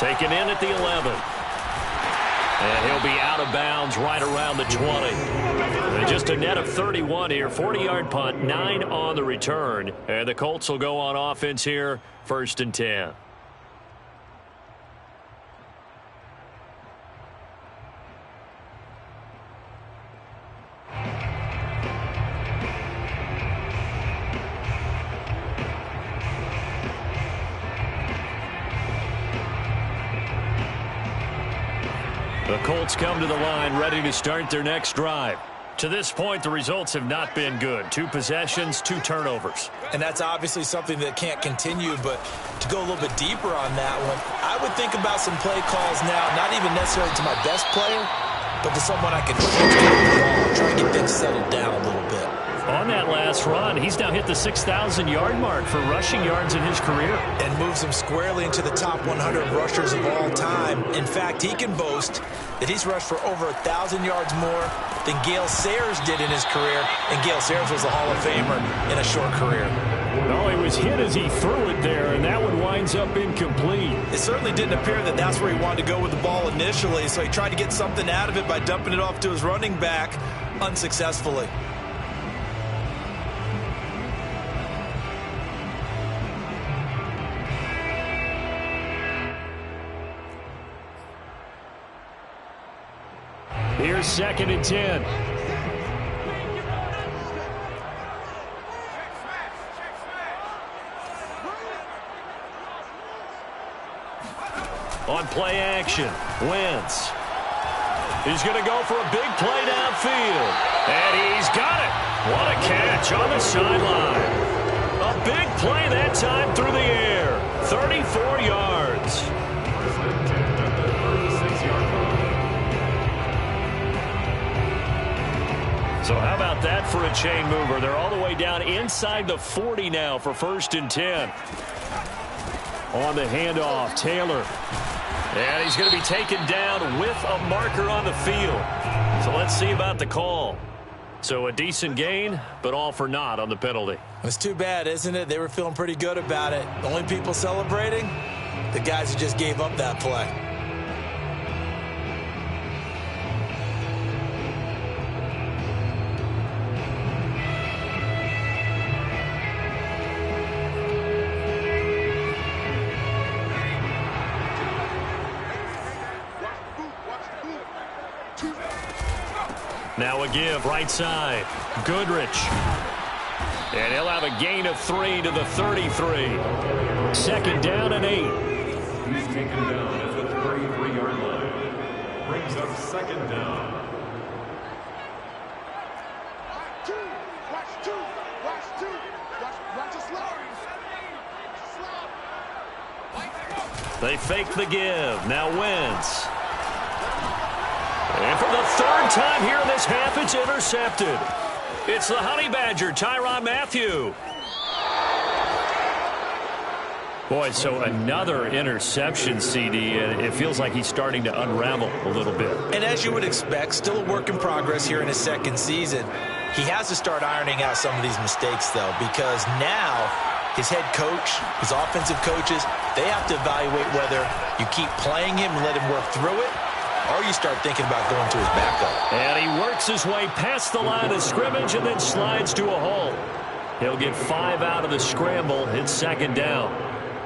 Taken in at the 11. And he'll be out of bounds right around the 20. And just a net of 31 here. 40-yard punt, 9 on the return. And the Colts will go on offense here, 1st and 10. The Colts come to the line ready to start their next drive. To this point, the results have not been good. 2 possessions, 2 turnovers. And that's obviously something that can't continue, but to go a little bit deeper on that one, I would think about some play calls now, not even necessarily to my best player, but to someone I can coach the ball, try and get things settled down a little bit. On that last run, he's now hit the 6,000-yard mark for rushing yards in his career. And moves him squarely into the top 100 rushers of all time. In fact, he can boast that he's rushed for over 1,000 yards more than Gale Sayers did in his career. And Gale Sayers was a Hall of Famer in a short career. Well, he was hit as he threw it there, and that one winds up incomplete. It certainly didn't appear that that's where he wanted to go with the ball initially, so he tried to get something out of it by dumping it off to his running back unsuccessfully. Here's 2nd and 10. On play action, Wentz. He's going to go for a big play downfield. And he's got it. What a catch on the sideline. A big play that time through the air. 34 yards. So how about that for a chain mover? They're all the way down inside the 40 now for 1st and 10. On the handoff, Taylor. And he's going to be taken down with a marker on the field. So let's see about the call. So a decent gain, but all for naught on the penalty. It's too bad, isn't it? They were feeling pretty good about it. The only people celebrating, the guys who just gave up that play. Now a give, right side. Goodrich. And he'll have a gain of 3 to the 33. 2nd down and 8. He's taken down at the 33-yard line. Brings up 2nd down. They fake the give. Now Wentz. And for the 3rd time here in this half, it's intercepted. It's the Honey Badger, Tyrann Mathieu. Boy, so another interception, CD, and it feels like he's starting to unravel a little bit. And as you would expect, still a work in progress here in his 2nd season. He has to start ironing out some of these mistakes, though, because now his head coach, his offensive coaches, they have to evaluate whether you keep playing him and let him work through it, or you start thinking about going to his backup. And he works his way past the line of scrimmage and then slides to a halt. He'll get 5 out of the scramble. It's 2nd down.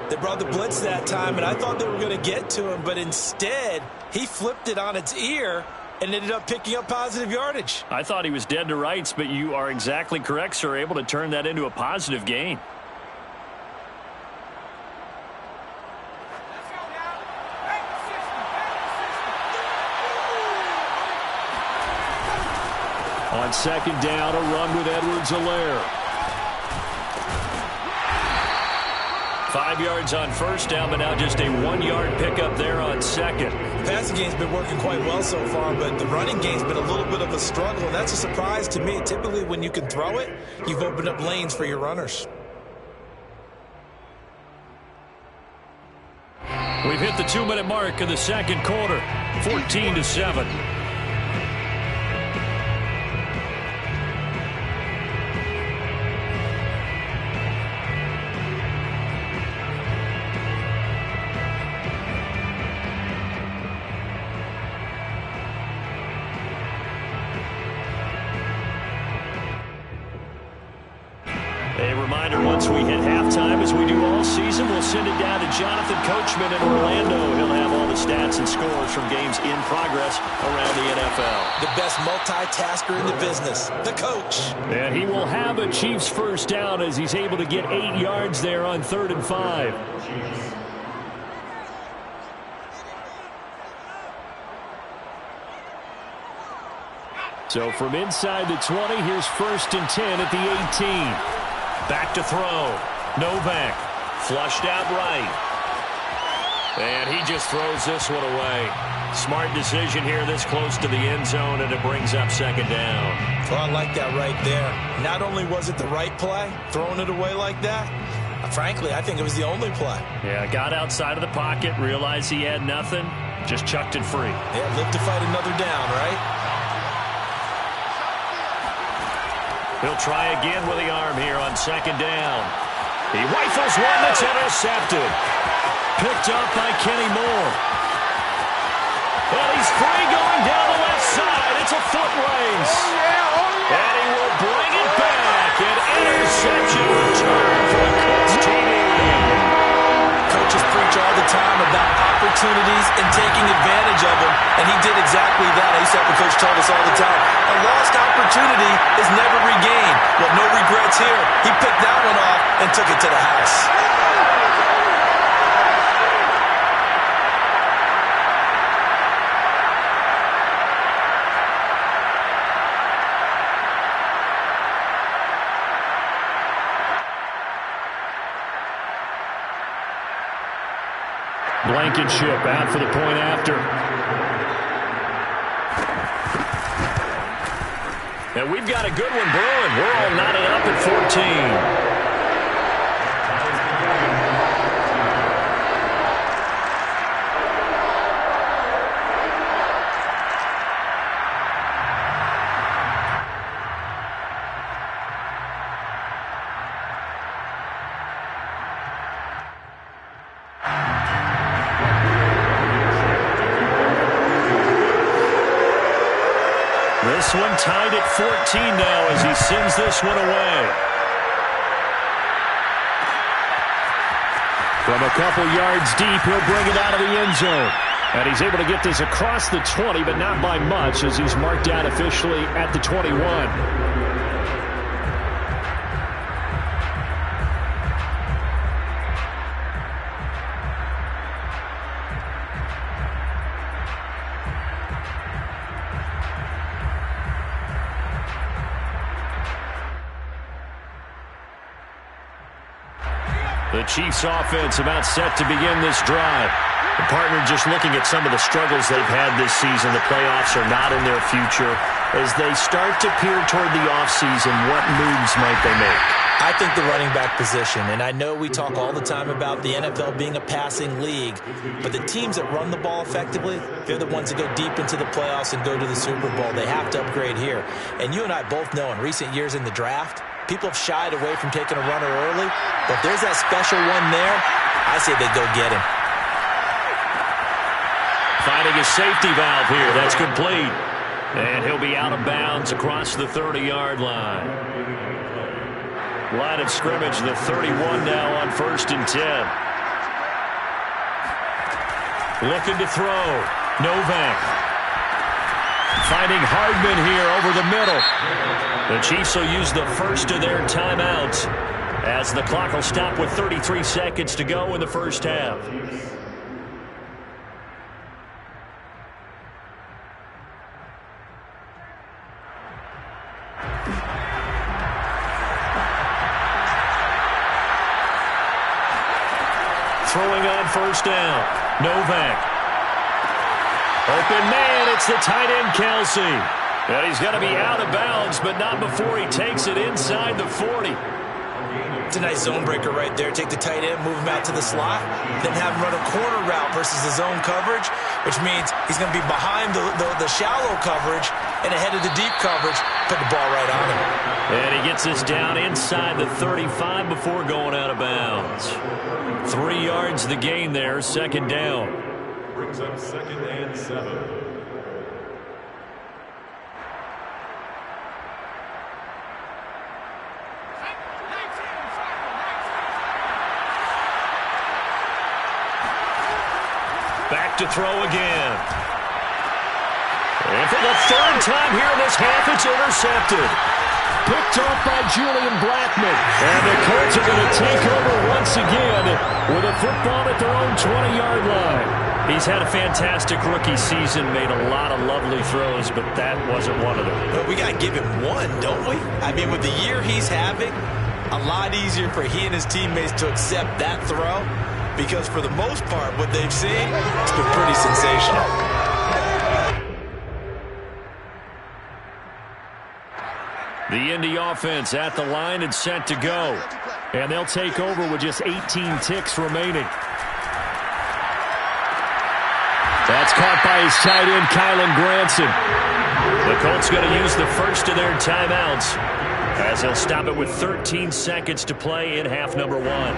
They brought the blitz that time, and I thought they were going to get to him, but instead, he flipped it on its ear and ended up picking up positive yardage. I thought he was dead to rights, but you are exactly correct, sir, able to turn that into a positive gain. On 2nd down, a run with Edwards-Helaire. 5 yards on 1st down, but now just a 1-yard pickup there on 2nd. The passing game's been working quite well so far, but the running game's been a little bit of a struggle, and that's a surprise to me. Typically, when you can throw it, you've opened up lanes for your runners. We've hit the 2-minute mark in the 2nd quarter, 14-7. once we hit halftime, as we do all season, we'll send it down to Jonathan Coachman in Orlando. He'll have all the stats and scores from games in progress around the NFL. The best multitasker in the business, the coach. And he will have a Chiefs first down as he's able to get 8 yards there on 3rd and 5. So from inside the 20, here's 1st and 10 at the 18. Back to throw. Novak flushed out right. And he just throws this one away. Smart decision here this close to the end zone, and it brings up 2nd down. Well, I like that right there. Not only was it the right play, throwing it away like that, frankly, I think it was the only play. Yeah, got outside of the pocket, realized he had nothing, just chucked it free. Yeah, live to fight another down, right? He'll try again with the arm here on 2nd down. He rifles one that's intercepted. Picked up by Kenny Moore. And he's free going down the left side. It's a foot race. And he will bring it back. An interception return for the Colts TD. Coaches preach all the time about opportunities and taking advantage of them, and he did exactly that. I used to have a coach tell us all the time, a lost opportunity is never regained. Well, no regrets here. He picked that one off and took it to the house. Blankenship out for the point after. And we've got a good one brewing. We're all knotted up at 14. This one tied at 14 now as he sends this one away. From a couple yards deep, he'll bring it out of the end zone. And he's able to get this across the 20, but not by much as he's marked out officially at the 21. The Chiefs offense about set to begin this drive. The partner just looking at some of the struggles they've had this season. The playoffs are not in their future. As they start to peer toward the offseason, what moves might they make? I think the running back position, and I know we talk all the time about the NFL being a passing league, but the teams that run the ball effectively, they're the ones that go deep into the playoffs and go to the Super Bowl. They have to upgrade here. And you and I both know in recent years in the draft, people have shied away from taking a runner early, but if there's that special one there, I say they go get him. Finding a safety valve here. That's complete. And he'll be out of bounds across the 30-yard line. Line of scrimmage, the 31 now on 1st and 10. Looking to throw. Novak. Finding Hardman here over the middle. The Chiefs will use the first of their timeouts as the clock will stop with 33 seconds to go in the first half. Throwing on 1st down. Novak. Open man, it's the tight end, Kelsey. And he's going to be out of bounds, but not before he takes it inside the 40. It's a nice zone breaker right there. Take the tight end, move him out to the slot, then have him run a corner route versus the zone coverage, which means he's going to be behind the shallow coverage and ahead of the deep coverage. Put the ball right on him. And he gets this down inside the 35 before going out of bounds. 3 yards the gain there, 2nd down. Brings up 2nd and 7. back to throw again. And for the third time here in this half, it's intercepted. Picked off by Julian Blackman. And the Colts are going to take over once again with a football at their own 20-yard line. He's had a fantastic rookie season, made a lot of lovely throws, but that wasn't one of them. But we got to give him one, don't we? I mean, with the year he's having, a lot easier for he and his teammates to accept that throw, because for the most part, what they've seen, it's been pretty sensational. The Indy offense at the line and set to go. And they'll take over with just 18 ticks remaining. That's caught by his tight end, Kylen Granson. The Colts going to use the first of their timeouts as he'll stop it with 13 seconds to play in half number one.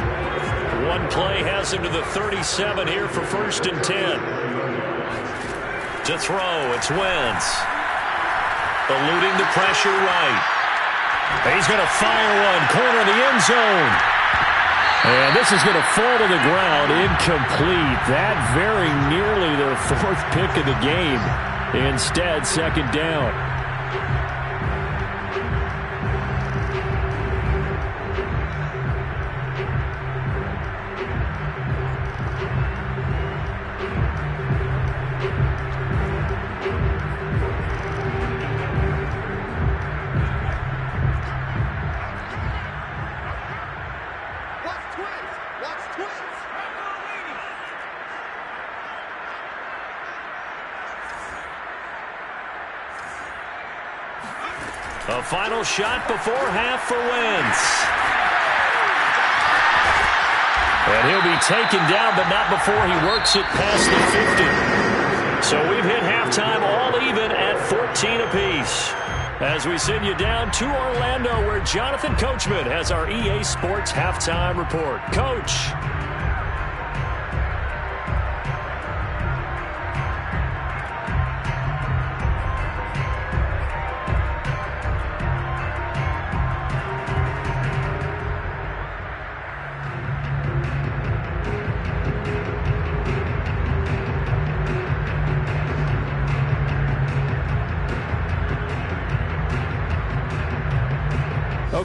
One play has him to the 37 here for 1st and 10. To throw, it's Wentz. Eluding the pressure right. He's going to fire one, corner of the end zone. And this is going to fall to the ground, incomplete. That very nearly their 4th pick of the game. Instead, 2nd down. A final shot before half for Wentz. And he'll be taken down, but not before he works it past the 50. So we've hit halftime all even at 14 apiece. As we send you down to Orlando, where Jonathan Coachman has our EA Sports Halftime Report. Coach.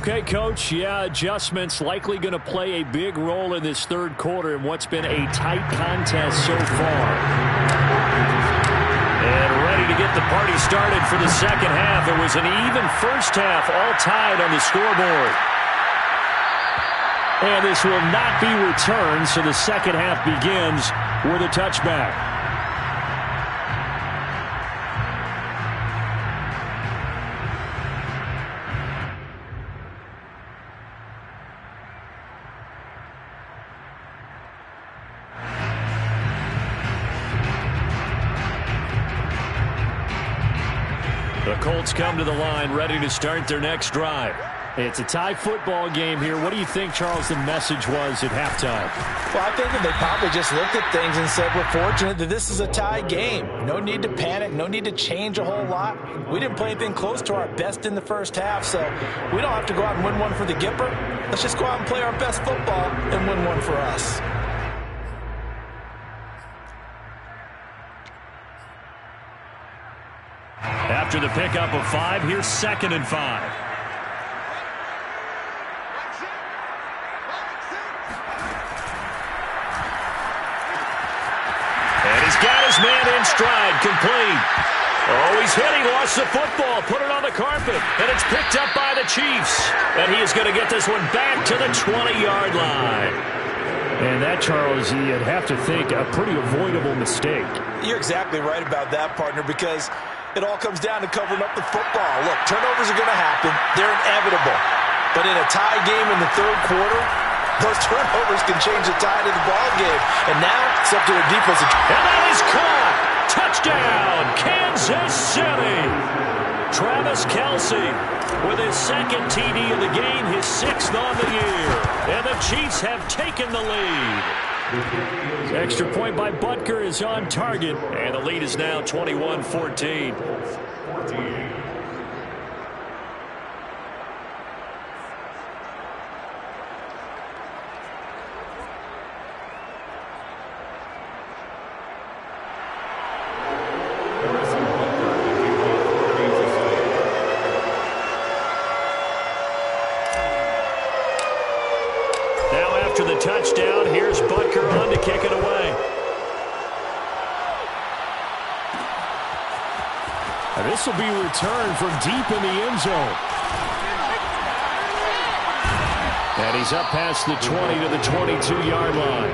Okay, Coach, yeah, adjustments likely going to play a big role in this third quarter in what's been a tight contest so far. And ready to get the party started for the second half. It was an even first half, all tied on the scoreboard. And this will not be returned, so the second half begins with a touchback. The Colts come to the line ready to start their next drive. It's a tie football game here. What do you think, Charles, the message was at halftime? Well, I think that they probably just looked at things and said, we're fortunate that this is a tie game. No need to panic. No need to change a whole lot. We didn't play anything close to our best in the first half, so we don't have to go out and win one for the Gipper. Let's just go out and play our best football and win one for us. After the pickup of 5, here's 2nd and 5. And he's got his man in stride, complete. Oh, he's hit. He lost the football, put it on the carpet, and it's picked up by the Chiefs. And he is going to get this one back to the 20-yard line. And that, Charles, you'd have to think a pretty avoidable mistake. You're exactly right about that, partner, because it all comes down to covering up the football. Look, turnovers are going to happen. They're inevitable. But in a tie game in the third quarter, those turnovers can change the tide of the ball game. And now it's up to their defense. And that is caught. Touchdown, Kansas City. Travis Kelce with his 2nd TD of the game, his 6th on the year. And the Chiefs have taken the lead. Extra point by Butker is on target, and the lead is now 21-14. And this will be returned from deep in the end zone. And he's up past the 20 to the 22-yard line.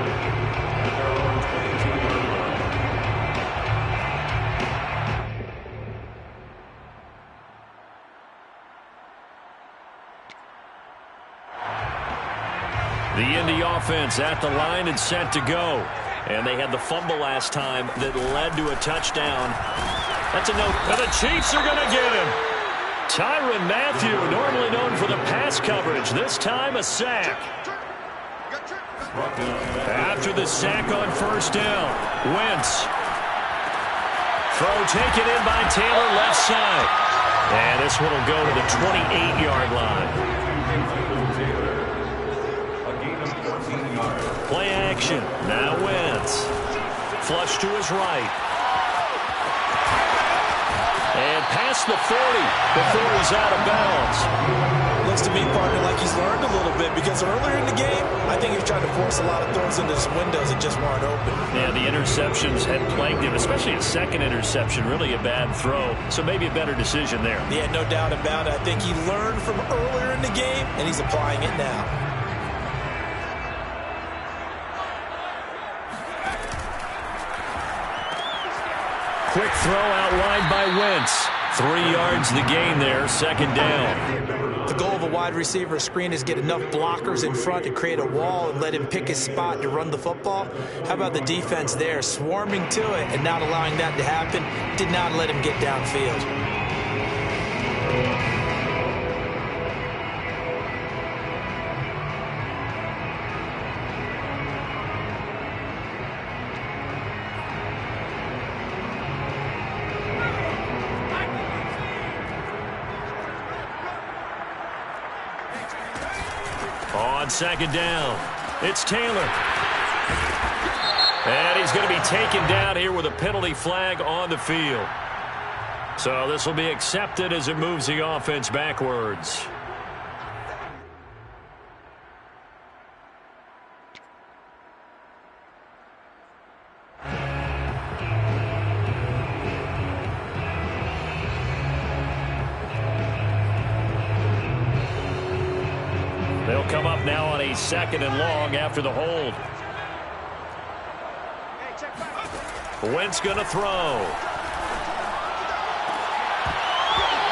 The Indy offense at the line and set to go. And they had the fumble last time that led to a touchdown. That's a note. And the Chiefs are going to get him. Tyrann Mathieu, normally known for the pass coverage. This time a sack. After the sack on first down, Wentz. Throw taken in by Taylor, left side. And this one will go to the 28-yard line. Play action. Now Wentz. Flush to his right. And past the 40 before he's out of bounds. Looks to me, partner, like he's learned a little bit because earlier in the game, I think he was trying to force a lot of throws into some windows that just weren't open. Yeah, the interceptions had plagued him, especially a second interception, really a bad throw. So maybe a better decision there. Yeah, no doubt about it. I think he learned from earlier in the game, and he's applying it now. Quick throw out wide by Wentz. 3 yards the gain there, second down. The goal of a wide receiver screen is get enough blockers in front to create a wall and let him pick his spot to run the football. How about the defense there, swarming to it and not allowing that to happen? Did not let him get downfield. On second down, it's Taylor. And he's going to be taken down here with a penalty flag on the field. So this will be accepted as it moves the offense backwards. They'll come up now on a second and long after the hold. Wentz going to throw.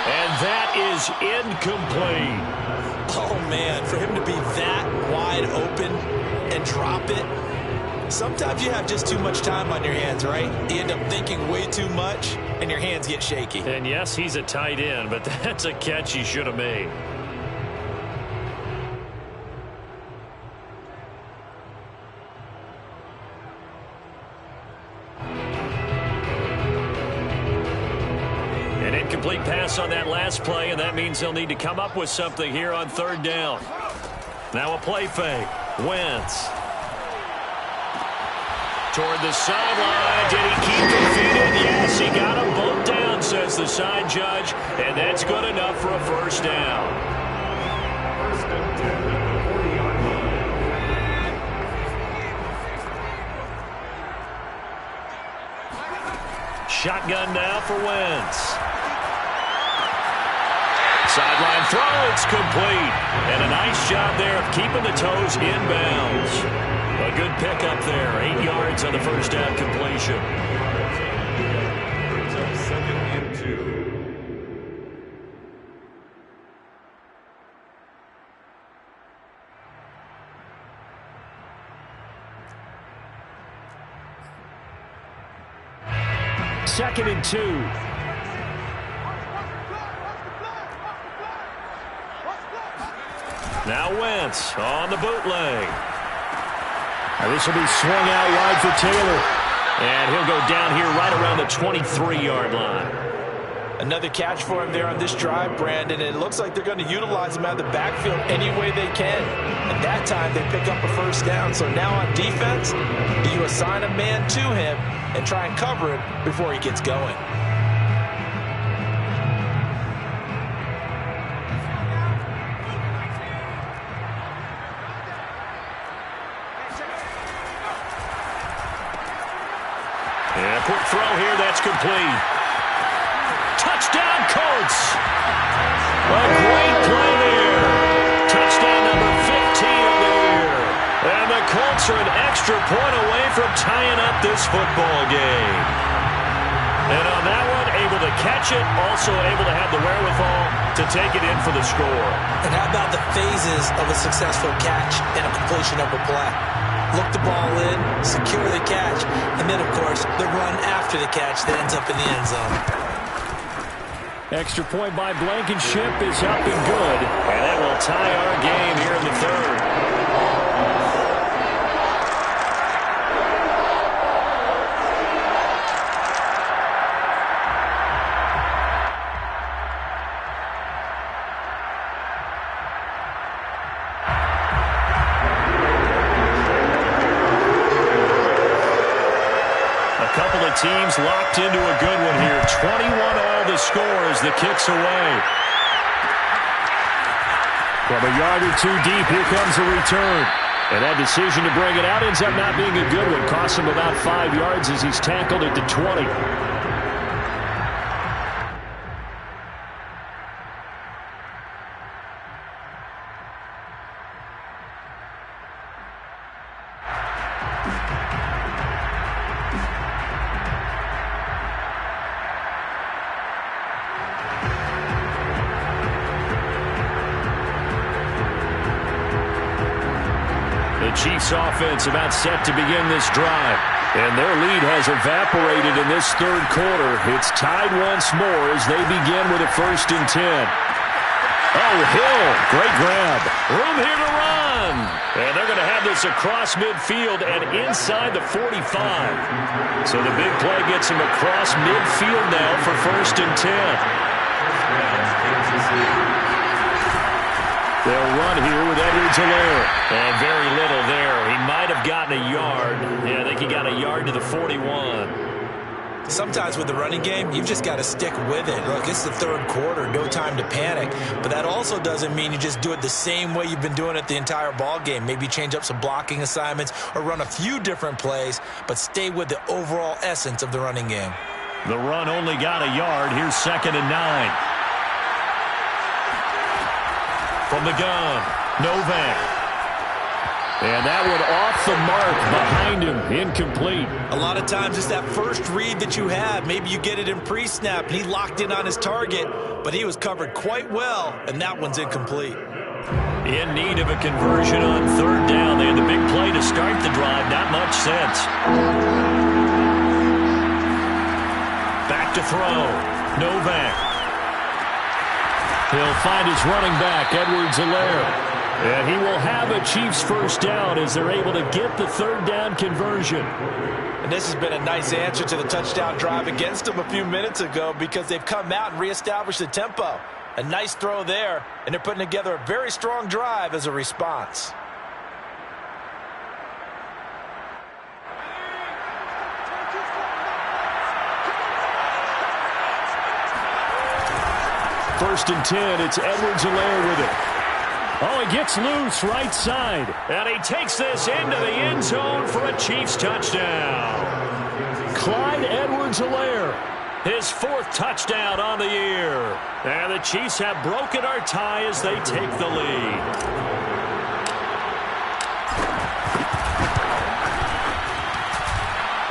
And that is incomplete. Oh, man, for him to be that wide open and drop it. Sometimes you have just too much time on your hands, right? You end up thinking way too much, and your hands get shaky. And yes, he's a tight end, but that's a catch he should have made. Incomplete pass on that last play, and that means they'll need to come up with something here on third down. Now a play fake. Wentz. Toward the sideline. Did he keep the feet in? Yes, he got him both down, says the side judge, and that's good enough for a first down. First and 10 at the 40-yard line. Shotgun now for Wentz. Sideline throw, it's complete. And a nice job there of keeping the toes inbounds. A good pickup there. 8 yards on the first down completion. Brings up second and 2. Second and 2. Now Wentz on the bootleg. And this will be swung out wide for Taylor. And he'll go down here right around the 23-yard line. Another catch for him there on this drive, Brandon. And it looks like they're going to utilize him out of the backfield any way they can. And that time they pick up a first down. So now on defense, you assign a man to him and try and cover it before he gets going. And a quick throw here, that's complete. Touchdown, Colts! A great play there. Touchdown number 15 of the year. And the Colts are an extra point away from tying up this football game. And on that one, able to catch it, also able to have the wherewithal to take it in for the score. And how about the phases of a successful catch and a completion of a play? Look the ball in, secure the catch, and then, of course, the run after the catch that ends up in the end zone. Extra point by Blankenship is up and good. And that will tie our game here in the third. Teams locked into a good one here. 21 all the score as the kick's away. From a yard or two deep, here comes the return. And that decision to bring it out ends up not being a good one. Costs him about 5 yards as he's tackled at the 20. Chiefs offense about set to begin this drive. And their lead has evaporated in this third quarter. It's tied once more as they begin with a 1st and 10. Oh, Hill, great grab. Room here to run. And they're going to have this across midfield and inside the 45. So the big play gets him across midfield now for 1st and 10. They'll run here with Edwards-Helaire. And very little there. He might have gotten a yard. Yeah, I think he got a yard to the 41. Sometimes with the running game, you've just got to stick with it. Look, it's the third quarter, no time to panic. But that also doesn't mean you just do it the same way you've been doing it the entire ball game. Maybe change up some blocking assignments or run a few different plays, but stay with the overall essence of the running game. The run only got a yard. Here's 2nd and 9. From the gun, Novak. And that one off the mark behind him, incomplete. A lot of times it's that first read that you have. Maybe you get it in pre-snap, and he locked in on his target, but he was covered quite well, and that one's incomplete. In need of a conversion on 3rd down. They had the big play to start the drive. Not much sense. Back to throw. Novak. He'll find his running back, Edwards-Helaire. And he will have a Chiefs 1st down as they're able to get the 3rd down conversion. And this has been a nice answer to the touchdown drive against them a few minutes ago because they've come out and reestablished the tempo. A nice throw there, and they're putting together a very strong drive as a response. First and 10, it's Edwards-Helaire with it. Oh, he gets loose right side. And he takes this into the end zone for a Chiefs touchdown. Clyde Edwards-Helaire, his 4th touchdown on the year. And the Chiefs have broken our tie as they take the lead.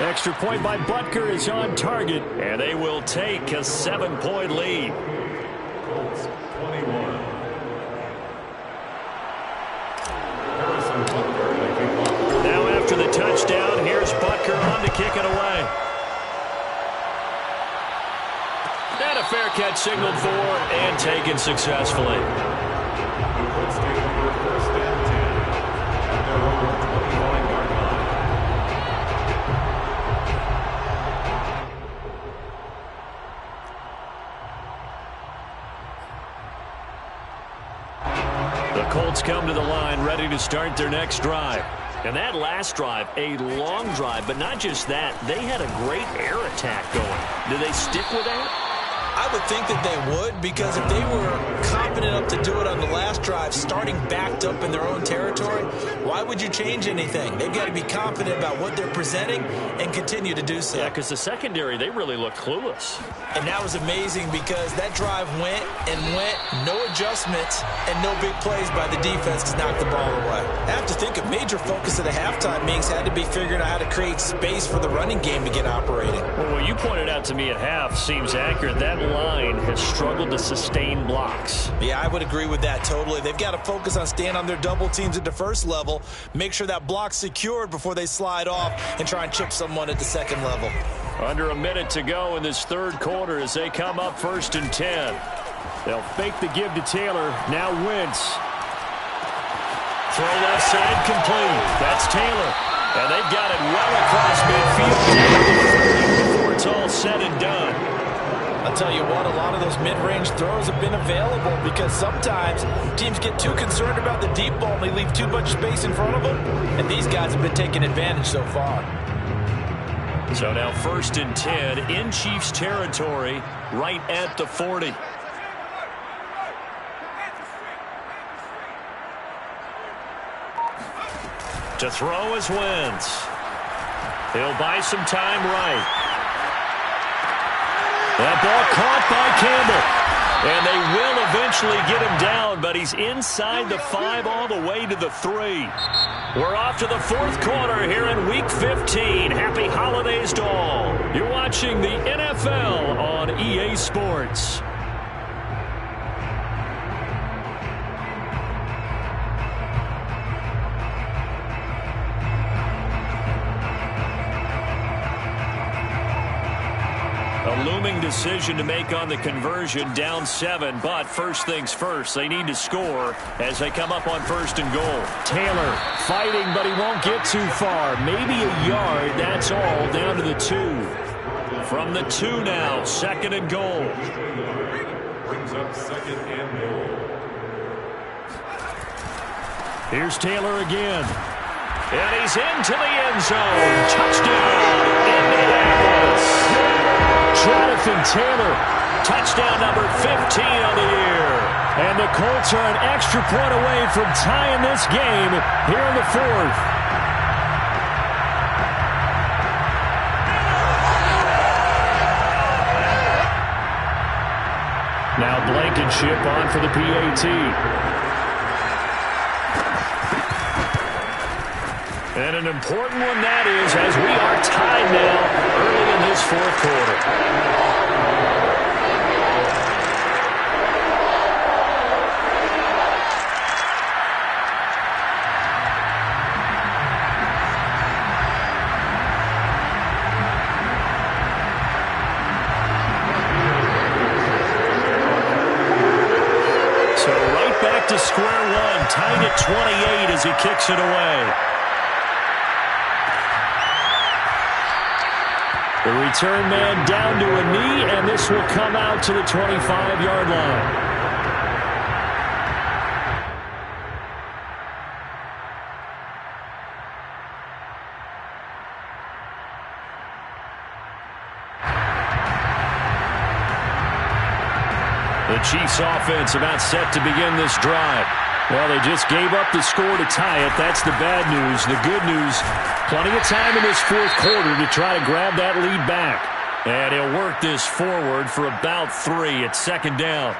Extra point by Butker is on target. And they will take a 7-point lead. Colts 21. Now after the touchdown, here's Butker on to kick it away. And a fair catch signaled for and taken successfully. Colts take over 1st and 10 at their own 25-yard line. The Colts come to the line ready to start their next drive. And that last drive, a long drive, but not just that. They had a great air attack going. Do they stick with that? I would think that they would, because if they were confident enough to do it on the last drive, starting backed up in their own territory, why would you change anything? They've got to be confident about what they're presenting and continue to do so. Yeah, because the secondary, they really look clueless. And that was amazing because that drive went and went, no adjustments, and no big plays by the defense to knock the ball away. I have to think a major focus of the halftime meetings had to be figuring out how to create space for the running game to get operating. Well, what you pointed out to me at half seems accurate. That line has struggled to sustain blocks. Yeah, I would agree with that totally. They've got to focus on staying on their double teams at the first level, make sure that block's secured before they slide off and try and chip someone at the second level. Under a minute to go in this third quarter as they come up 1st and 10. They'll fake the give to Taylor. Now Wentz. Throw left side complete. That's Taylor. And they've got it well across midfield before it's all said and done. I'll tell you what, a lot of those mid-range throws have been available because sometimes teams get too concerned about the deep ball and they leave too much space in front of them. And these guys have been taking advantage so far. So now 1st and 10 in Chiefs territory right at the 40. To throw is Wentz. He'll buy some time right. That ball caught by Campbell. And they will eventually get him down, but he's inside the 5 all the way to the 3. We're off to the 4th quarter here in Week 15. Happy holidays to all. You're watching the NFL on EA Sports. A looming decision to make on the conversion, down 7, but first things first, they need to score as they come up on 1st and goal. Taylor fighting, but he won't get too far. Maybe a yard, that's all, down to the 2. From the 2 now, 2nd and goal. Brings up 2nd and goal. Here's Taylor again. And he's into the end zone. Touchdown, Indianapolis. Jonathan Taylor, touchdown number 15 on the year. And the Colts are an extra point away from tying this game here in the 4th. Now Blankenship on for the PAT. And an important one that is, as we are tied now early in this 4th quarter. So right back to square one, tied at 28 as he kicks it away. The return man down to a knee, and this will come out to the 25-yard line. The Chiefs offense about set to begin this drive. Well, they just gave up the score to tie it. That's the bad news. The good news, plenty of time in this 4th quarter to try to grab that lead back. And he'll work this forward for about 3 at 2nd down.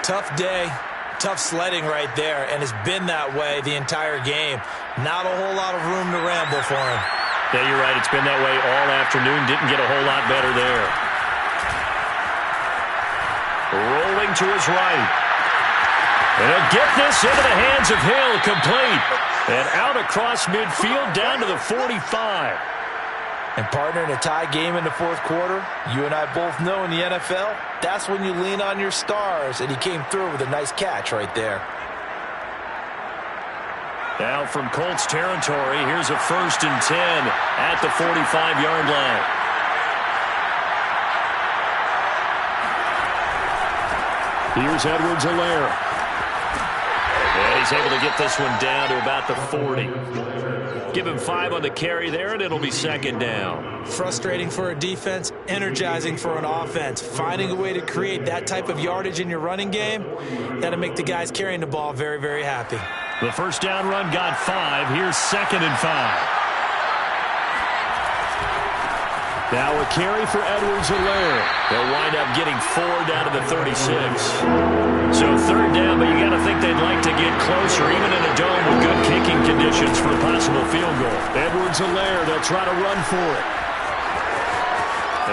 Tough day, tough sledding right there, and it's been that way the entire game. Not a whole lot of room to ramble for him. Yeah, you're right. It's been that way all afternoon. Didn't get a whole lot better there. Rolling to his right. And he'll get this into the hands of Hill, complete. And out across midfield, down to the 45. And partner, in a tie game in the 4th quarter, you and I both know in the NFL, that's when you lean on your stars. And he came through with a nice catch right there. Now from Colts territory, here's a 1st and 10 at the 45-yard line. Here's Edwards-Helaire. And he's able to get this one down to about the 40. Give him 5 on the carry there, and it'll be second down. Frustrating for a defense, energizing for an offense. Finding a way to create that type of yardage in your running game, that'll make the guys carrying the ball very, very happy. The first down run got 5. Here's 2nd and 5. Now a carry for Edwards-Helaire. They'll wind up getting 4 down to the 36. So 3rd down, but you got to think they'd like to get closer, even in a dome with good kicking conditions for a possible field goal. Edwards-Helaire, they'll try to run for it.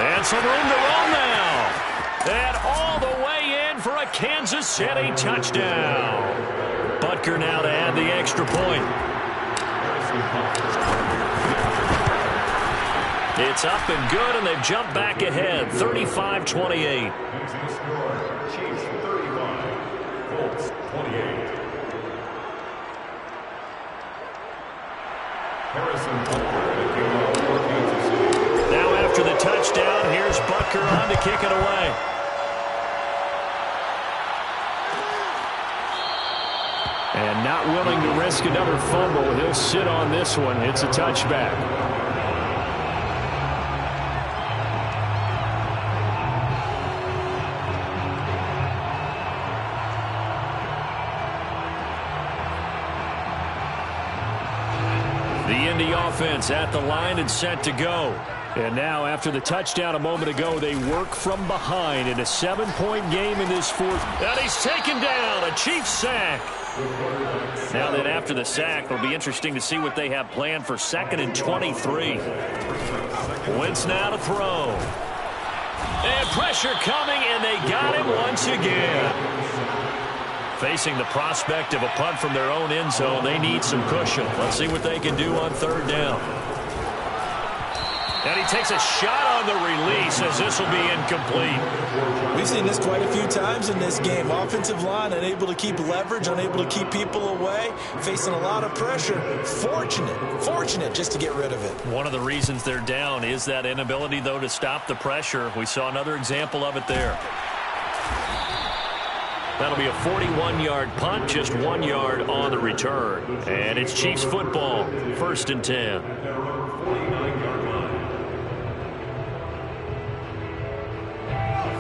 And some room to run now. And all the way in for a Kansas City touchdown. Butker now to add the extra point. It's up and good, and they've jumped back ahead, 35-28. Chiefs 35, Colts 28. Now after the touchdown, here's Butker on to kick it away. And not willing to risk another fumble, he'll sit on this one. It's a touchback. The offense at the line and set to go. And now after the touchdown a moment ago, they work from behind in a 7-point game in this 4th. And he's taken down, a Chiefs sack. Now then after the sack, it'll be interesting to see what they have planned for 2nd and 23. Wentz now to throw. And pressure coming, and they got him once again. Facing the prospect of a punt from their own end zone, they need some cushion. Let's see what they can do on 3rd down. And he takes a shot on the release as this will be incomplete. We've seen this quite a few times in this game. Offensive line unable to keep leverage, unable to keep people away, facing a lot of pressure. Fortunate just to get rid of it. One of the reasons they're down is that inability, though, to stop the pressure. We saw another example of it there. That'll be a 41-yard punt, just 1 yard on the return. And it's Chiefs football, 1st and 10.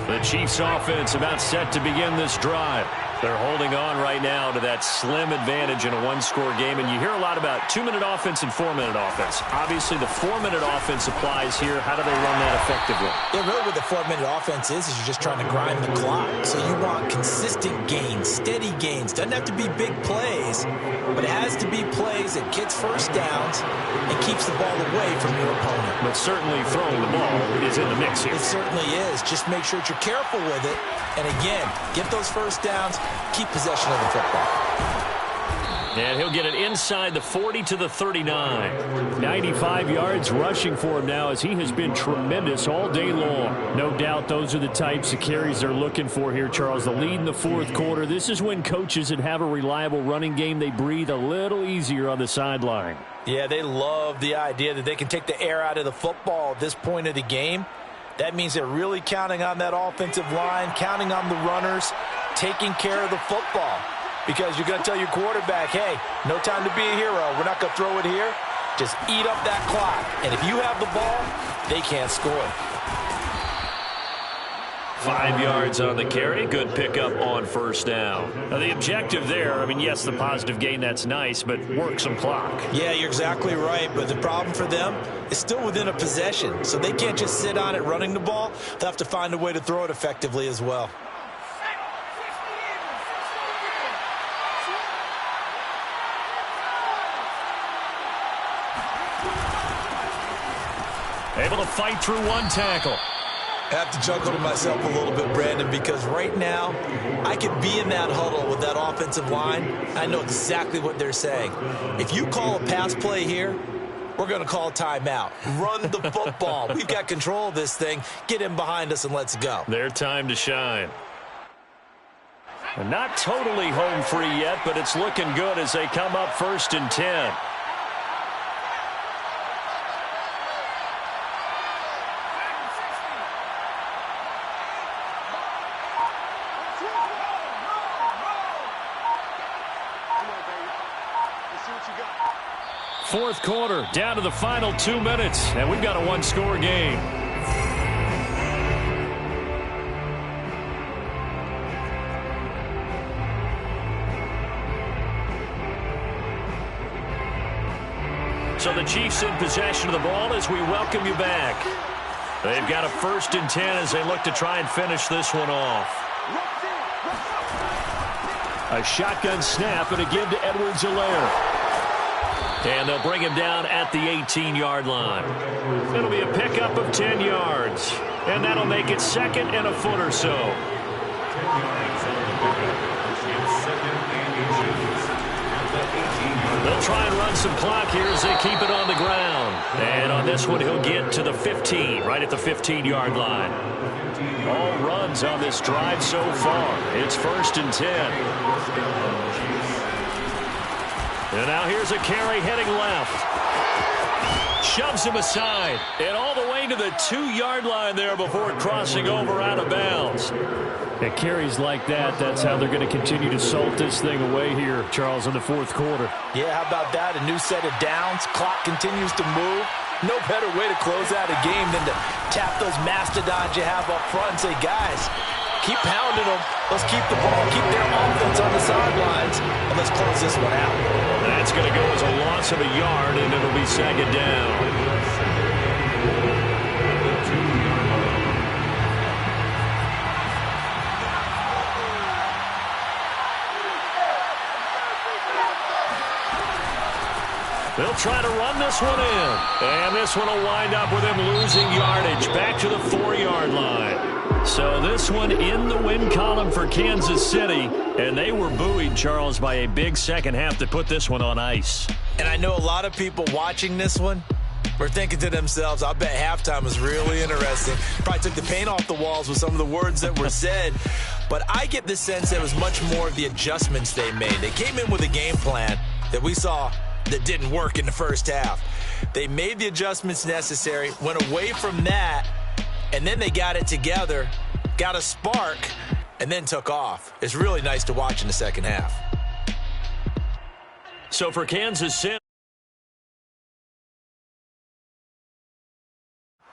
The Chiefs offense about set to begin this drive. They're holding on right now to that slim advantage in a 1-score game. And you hear a lot about 2-minute offense and 4-minute offense. Obviously, the 4-minute offense applies here. How do they run that effectively? Yeah, really what the 4-minute offense is you're just trying to grind the clock. So you want consistent gains, steady gains. Doesn't have to be big plays, but it has to be plays that gets first downs and keeps the ball away from your opponent. But certainly throwing the ball is in the mix here. It certainly is. Just make sure that you're careful with it. And again, get those first downs, keep possession of the football. And he'll get it inside the 40 to the 39. 95 yards rushing for him now as he has been tremendous all day long. No doubt those are the types of carries they're looking for here, Charles. The lead in the 4th quarter. This is when coaches that have a reliable running game, they breathe a little easier on the sideline. Yeah, they love the idea that they can take the air out of the football at this point of the game. That means they're really counting on that offensive line, counting on the runners, taking care of the football. Because you're going to tell your quarterback, hey, no time to be a hero. We're not going to throw it here. Just eat up that clock. And if you have the ball, they can't score. 5 yards on the carry. Good pickup on 1st down. Now, the objective there, I mean, yes, the positive gain, that's nice, but work some clock. Yeah, you're exactly right. But the problem for them is still within a possession. So they can't just sit on it running the ball. They'll have to find a way to throw it effectively as well. Able to fight through one tackle. I have to chuckle to myself a little bit, Brandon, because right now I could be in that huddle with that offensive line. I know exactly what they're saying. If you call a pass play here, we're going to call a timeout. Run the football. We've got control of this thing. Get in behind us and let's go. Their time to shine. And not totally home free yet, but it's looking good as they come up 1st and 10. Fourth quarter, down to the final 2 minutes, and we've got a one-score game. So the Chiefs in possession of the ball as we welcome you back. They've got a 1st and 10 as they look to try and finish this one off. A shotgun snap and a give to Edwards-Helaire. And they'll bring him down at the 18-yard line. It'll be a pickup of 10 yards. And that'll make it 2nd and a foot or so. 10 yards on the pickup. It's 2nd and inches. They'll try and run some clock here as they keep it on the ground. And on this one, he'll get to the 15, right at the 15-yard line. All runs on this drive so far. It's 1st and 10. And now here's a carry heading left. Shoves him aside. And all the way to the 2-yard line there before crossing over out of bounds. At carries like that, that's how they're going to continue to salt this thing away here, Charles, in the fourth quarter. Yeah, how about that? A new set of downs. Clock continues to move. No better way to close out a game than to tap those mastodons you have up front and say, guys, keep pounding them. Let's keep the ball, keep their offense on the sidelines, and let's close this one out. That's going to go as a loss of a yard, and it'll be 2nd down. They'll try to run this one in. And this one will wind up with him losing yardage back to the 4-yard line. So this one in the win column for Kansas City. And they were buoyed, Charles, by a big second half to put this one on ice. And I know a lot of people watching this one were thinking to themselves, I bet halftime was really interesting. Probably took the paint off the walls with some of the words that were said. But I get the sense that it was much more of the adjustments they made. They came in with a game plan that we saw that didn't work in the first half. They made the adjustments necessary, went away from that, and then they got it together, got a spark, and then took off. It's really nice to watch in the second half. So for Kansas City,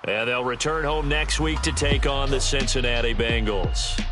and they'll return home next week to take on the Cincinnati Bengals.